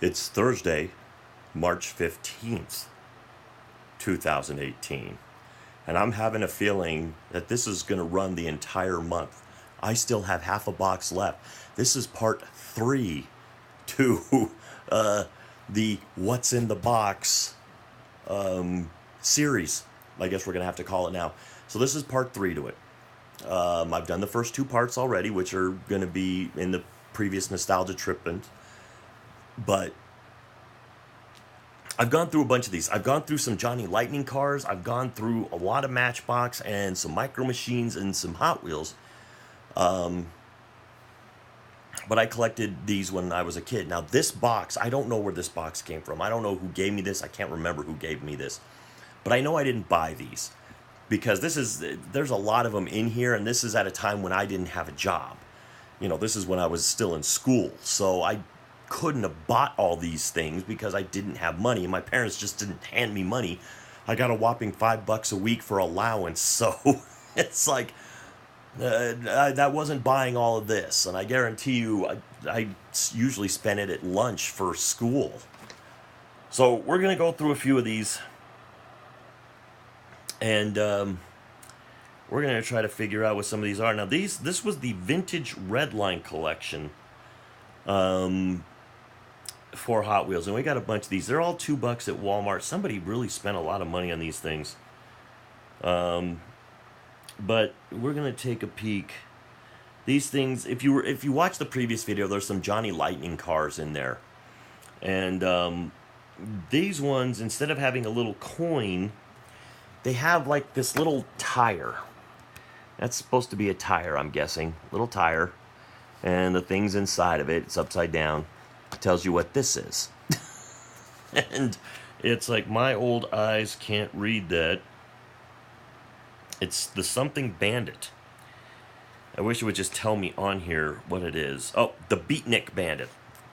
It's Thursday, March 15th, 2018. And I'm having a feeling that this is going to run the entire month. I still have half a box left. This is part 3 to the What's in the Box series. I guess we're going to have to call it now. So this is part 3 to it. I've done the first 2 parts already, which are going to be in the previous Nostalgia Trippin. But I've gone through a bunch of these. I've gone through some Johnny Lightning cars. I've gone through a lot of Matchbox and some Micro Machines and some Hot Wheels. But I collected these when I was a kid. Now this box, I don't know where this box came from. I don't know who gave me this. I can't remember who gave me this. But I know I didn't buy these because there's a lot of them in here, and this is at a time when I didn't have a job. You know, this is when I was still in school. So I couldn't have bought all these things because I didn't have money, and my parents just didn't hand me money. I got a whopping $5 a week for allowance, so it's like that wasn't buying all of this. And I guarantee you, I usually spend it at lunch for school. So we're gonna go through a few of these, and we're gonna try to figure out what some of these are. Now this was the vintage Redline collection. For Hot Wheels, and we got a bunch of these. They're all $2 at Walmart. Somebody really spent a lot of money on these things. But we're gonna take a peek. These things, if you watch the previous video, there's some Johnny Lightning cars in there, and these ones, instead of having a little coin, they have like this little tire. That's supposed to be a tire, I'm guessing. Little tire, and the thing's inside of it. It's upside down. Tells you what this is. And it's like my old eyes can't read that. It's the something Bandit. I wish it would just tell me on here what it is. Oh, the Beatnik Bandit.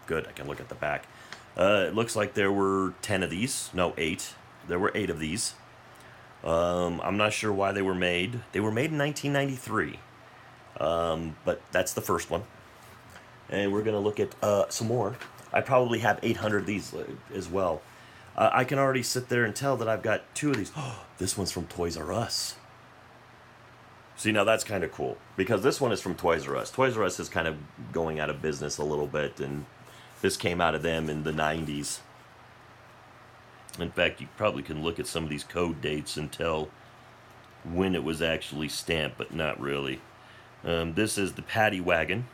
Good, I can look at the back. It looks like there were 10 of these. No, 8. There were 8 of these. I'm not sure why they were made. They were made in 1993. But that's the first one. And we're going to look at some more. I probably have 800 of these as well. I can already sit there and tell that I've got 2 of these. Oh, this one's from Toys R Us. See, now that's kind of cool, because this one is from Toys R Us. Toys R Us is kind of going out of business a little bit, and this came out of them in the 90s. In fact, you probably can look at some of these code dates and tell when it was actually stamped, but not really. This is the Paddy Wagon.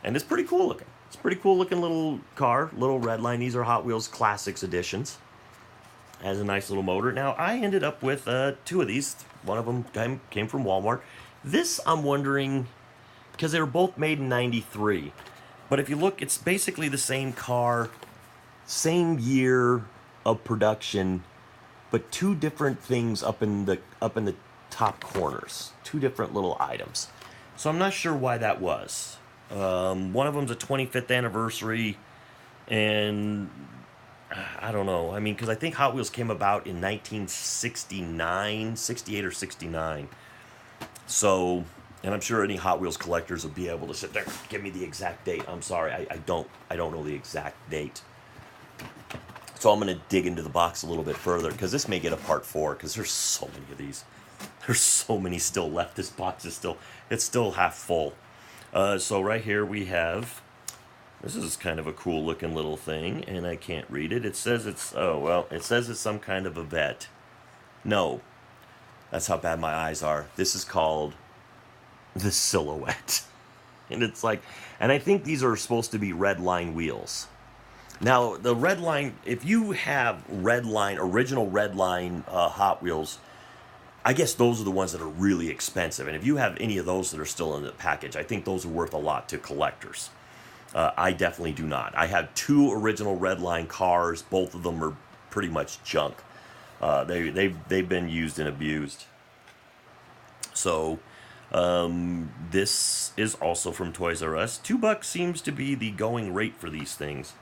And it's pretty cool looking. It's a pretty cool looking little car, little Redline. These are Hot Wheels Classics editions. Has a nice little motor. Now, I ended up with 2 of these. One of them came from Walmart. This, I'm wondering, because they were both made in 93. But if you look, it's basically the same car, same year of production, but 2 different things up in the top corners. 2 different little items. So I'm not sure why that was. One of them's a 25th anniversary, and I don't know. I mean, because I think Hot Wheels came about in 1969, 68 or 69. So, and I'm sure any Hot Wheels collectors will be able to sit there and give me the exact date. I'm sorry, I don't know the exact date. So I'm going to dig into the box a little bit further, because this may get a part 4, because there's so many of these. There's so many still left. This box is still half full. So right here we have, this is kind of a cool looking little thing, and I can't read it. It says it says it's some kind of a vet. No, that's how bad my eyes are. This is called the Silhouette. And it's like, and I think these are supposed to be Redline wheels. Now, the Redline, if you have Redline, original Redline Hot Wheels, I guess those are the ones that are really expensive. And if you have any of those that are still in the package, I think those are worth a lot to collectors. I definitely do not. I have 2 original Redline cars. Both of them are pretty much junk. They've been used and abused. So this is also from Toys R Us. $2 seems to be the going rate for these things.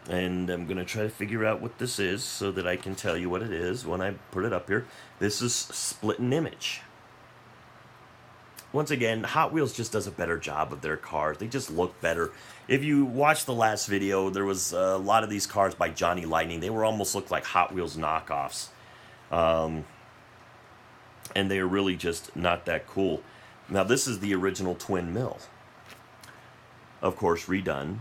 And I'm going to try to figure out what this is so that I can tell you what it is when I put it up here. This is Split and Image. once again, Hot Wheels just does a better job of their cars. They just look better. If you watch the last video, there was a lot of these cars by Johnny Lightning. They were almost looked like Hot Wheels knockoffs. And they're really just not that cool. Now, this is the original twin mill. Of course, redone.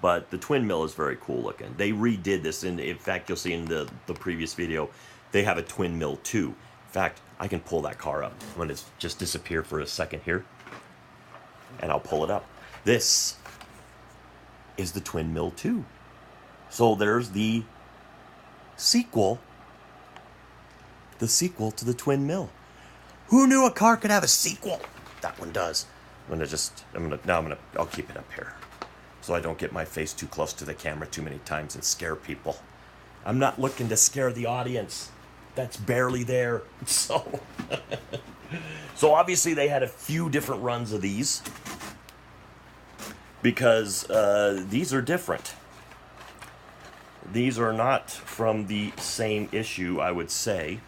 But the twin mill is very cool looking. They redid this. And in fact, you'll see in the previous video, they have a twin mill too. In fact, I can pull that car up. I'm going to just disappear for a second here. And I'll pull it up. This is the twin mill 2. So there's the sequel. The sequel to the twin mill. Who knew a car could have a sequel? That one does. I'll keep it up here, so I don't get my face too close to the camera too many times and scare people. I'm not looking to scare the audience. That's barely there. So, so obviously they had a few different runs of these because these are different. These are not from the same issue, I would say.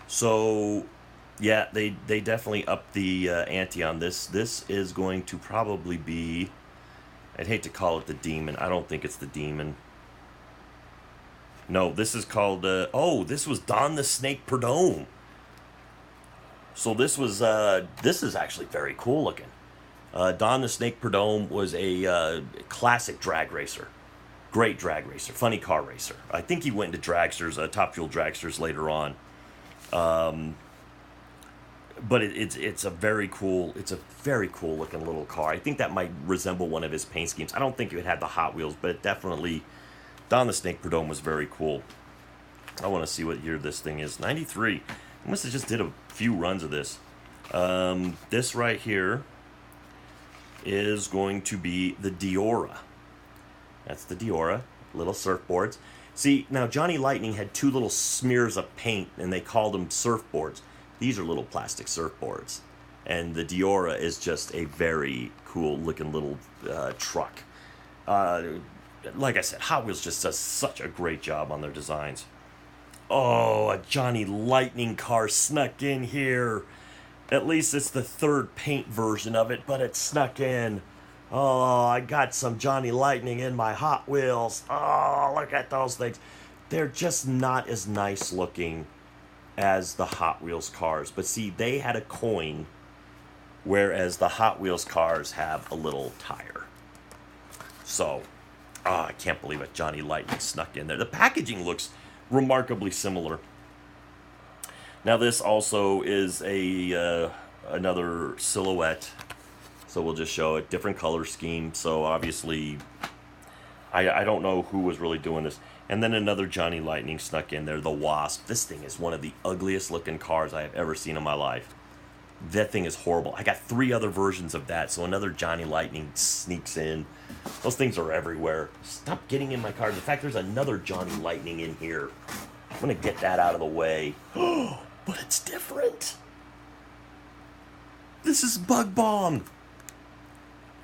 So, yeah, they definitely upped the ante on this. This is going to probably be, I'd hate to call it the Demon. I don't think it's the Demon. No, this is called, this was Don the Snake Perdome. So this is actually very cool looking. Don the Snake Perdome was a classic drag racer. Great drag racer, funny car racer. I think he went into dragsters, Top Fuel dragsters later on. But it's a very cool looking little car. I think that might resemble one of his paint schemes. I don't think it had the Hot Wheels, but it definitely, Don the Snake Perdome was very cool. I want to see what year this thing is. 93. I must have just did a few runs of this. This right here is going to be the Diora. That's the Diora, little surfboards. See, now Johnny Lightning had two little smears of paint, and they called them surfboards. These are little plastic surfboards. And the Diora is just a very cool looking little truck. Like I said, Hot Wheels just does such a great job on their designs. Oh, a Johnny Lightning car snuck in here. At least it's the third paint version of it, but it snuck in. Oh, I got some Johnny Lightning in my Hot Wheels. Oh, look at those things. They're just not as nice looking as the Hot Wheels cars. But see, they had a coin, whereas the Hot Wheels cars have a little tire. So, I can't believe it. Johnny Lightning snuck in there. The packaging looks remarkably similar. Now, this also is a another silhouette. So we'll just show it. Different color scheme. So obviously, I don't know who was really doing this. And then another Johnny Lightning snuck in there, the Wasp. This thing is one of the ugliest looking cars I have ever seen in my life. That thing is horrible. I got 3 other versions of that, so another Johnny Lightning sneaks in. Those things are everywhere. Stop getting in my car. In fact, there's another Johnny Lightning in here. I'm going to get that out of the way. Oh, but it's different. This is Bug Bomb.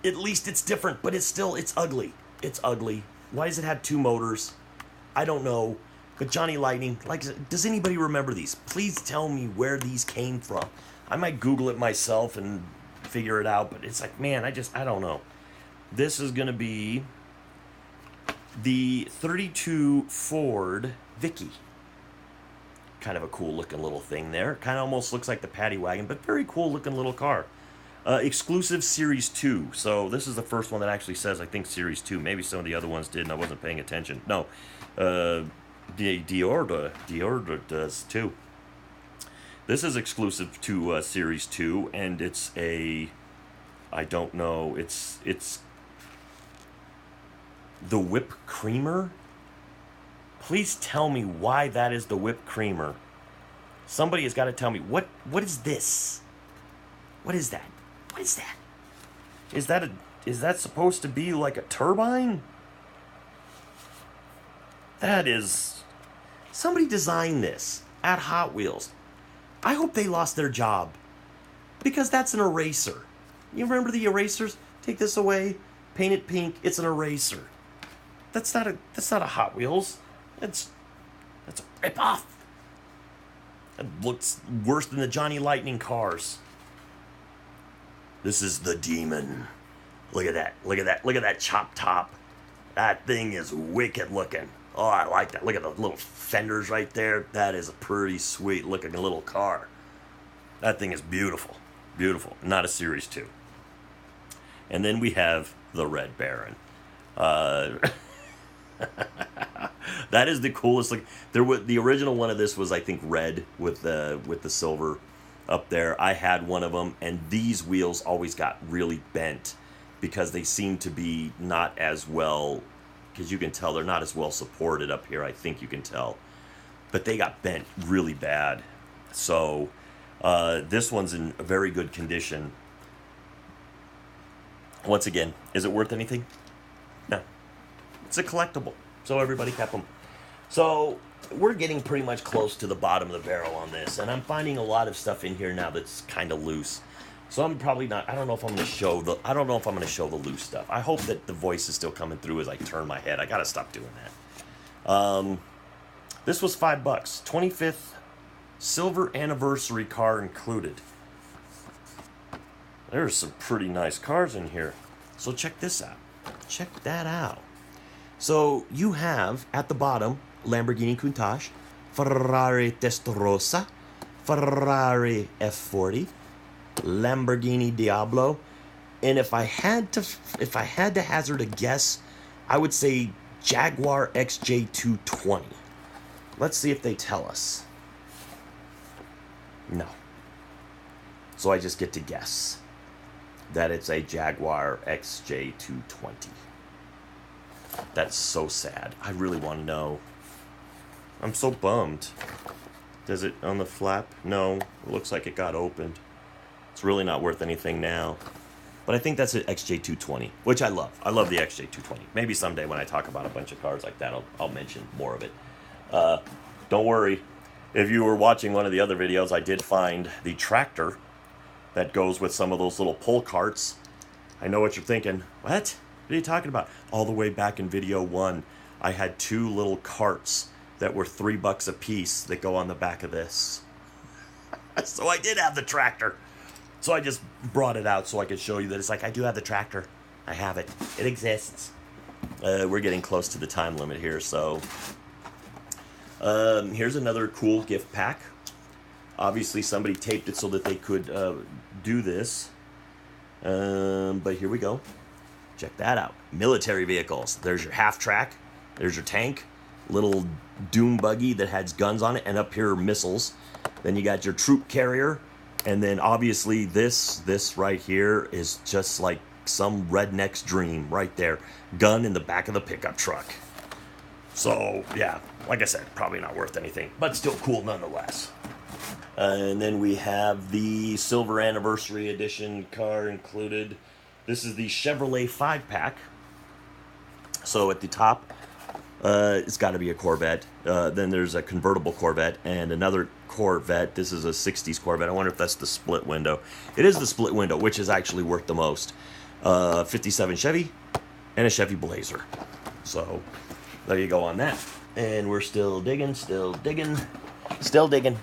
At least it's different, but it's ugly. It's ugly. Why does it have 2 motors? I don't know. But Johnny Lightning, does anybody remember these? Please tell me where these came from. I might Google it myself and figure it out, but it's like, man, I don't know. This is going to be the 32 Ford Vicky. Kind of a cool looking little thing there. Kind of almost looks like the Paddy Wagon, but very cool looking little car. Exclusive Series 2. So this is the first one that actually says, I think, Series 2. Maybe some of the other ones did and I wasn't paying attention. No. Diorda does too. This is exclusive to Series 2, and it's a, I don't know, it's the Whip Creamer? Please tell me why that is the Whip Creamer. Somebody has got to tell me, what is this? What is that? What is that? Is that supposed to be like a turbine? That is, somebody designed this at Hot Wheels. I hope they lost their job, because that's an eraser. You remember the erasers? Take this away, paint it pink. It's an eraser. That's not a Hot Wheels. That's a ripoff. It looks worse than the Johnny Lightning cars. This is the Demon. Look at that. Look at that. Look at that chop top. That thing is wicked looking. Oh, I like that. Look at the little fenders right there. That is a pretty sweet looking little car. That thing is beautiful. Beautiful. Not a Series 2. And then we have the Red Baron. That is the coolest. Like the original one of this was, I think, red with the silver up there. I had one of them, and these wheels always got really bent because they seem to be not as well, because you can tell they're not as well supported up here. I think you can tell, but they got bent really bad. So this one's in a very good condition. Once again, is it worth anything? No. It's a collectible, so everybody kept them. So we're getting pretty much close to the bottom of the barrel on this, and I'm finding a lot of stuff in here now that's kind of loose. So I'm probably not. I don't know if I'm going to show the. I don't know if I'm going to show the loose stuff. I hope that the voice is still coming through as I turn my head. I got to stop doing that. This was $5. 25th silver anniversary car included. There's some pretty nice cars in here. So check this out. Check that out. So you have at the bottom Lamborghini Countach, Ferrari Testarossa, Ferrari F40, Lamborghini Diablo, and if I had to hazard a guess, I would say Jaguar XJ220. Let's see if they tell us. No. So I just get to guess that it's a Jaguar XJ220. That's so sad. I really want to know. I'm so bummed. Does it on the flap? No. It looks like it got opened. It's really not worth anything now. But I think that's an XJ220, which I love. I love the XJ220. Maybe someday when I talk about a bunch of cars like that, I'll mention more of it. Don't worry. If you were watching one of the other videos, I did find the tractor that goes with some of those little pull carts. I know what you're thinking. What? What are you talking about? All the way back in video 1, I had 2 little carts that were $3 a piece that go on the back of this. So I did have the tractor. So I just brought it out so I could show you that it's like, I do have the tractor. I have it. It exists. We're getting close to the time limit here, so here's another cool gift pack. Obviously somebody taped it so that they could do this. But here we go. Check that out. Military vehicles. There's your half track. There's your tank. Little dune buggy that has guns on it, and up here are missiles. Then you got your troop carrier. And then obviously this right here is just like some redneck's dream right there. Gun in the back of the pickup truck. So yeah, like I said, probably not worth anything, but still cool nonetheless. And then we have the silver anniversary edition car included. This is the Chevrolet 5-pack. So at the top, it's got to be a Corvette. Then there's a convertible Corvette and another Corvette. This is a 60s Corvette. I wonder if that's the split window. It is the split window, which is actually worth the most. 57 Chevy and a Chevy Blazer. So there you go on that. And we're still digging, still digging, still digging.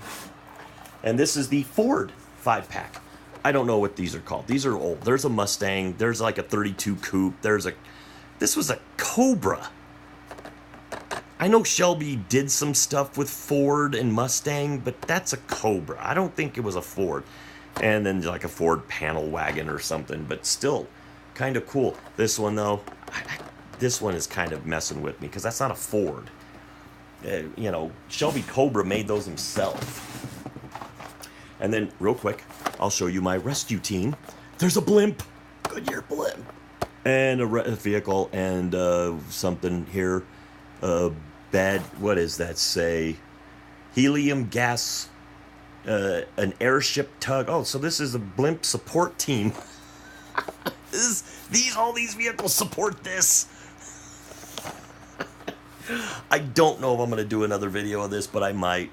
And this is the Ford 5-pack. I don't know what these are called. These are old. There's a Mustang. There's like a 32 Coupe. This was a Cobra. I know Shelby did some stuff with Ford and Mustang, but that's a Cobra. I don't think it was a Ford. And then like a Ford panel wagon or something, but still kind of cool. This one though, this one is kind of messing with me because that's not a Ford. You know, Shelby Cobra made those himself. And then real quick, I'll show you my rescue team. There's a blimp, Goodyear blimp, and a vehicle and something here. Bed, what does that say? Helium gas, an airship tug. Oh, so this is a blimp support team. All these vehicles support this. I don't know if I'm going to do another video of this, but I might.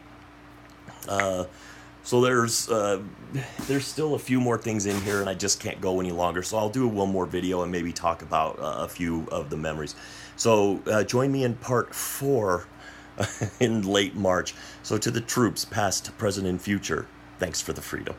So there's still a few more things in here, and I just can't go any longer. So I'll do one more video and maybe talk about a few of the memories. So join me in part 4 in late March. So to the troops, past, present, and future, thanks for the freedom.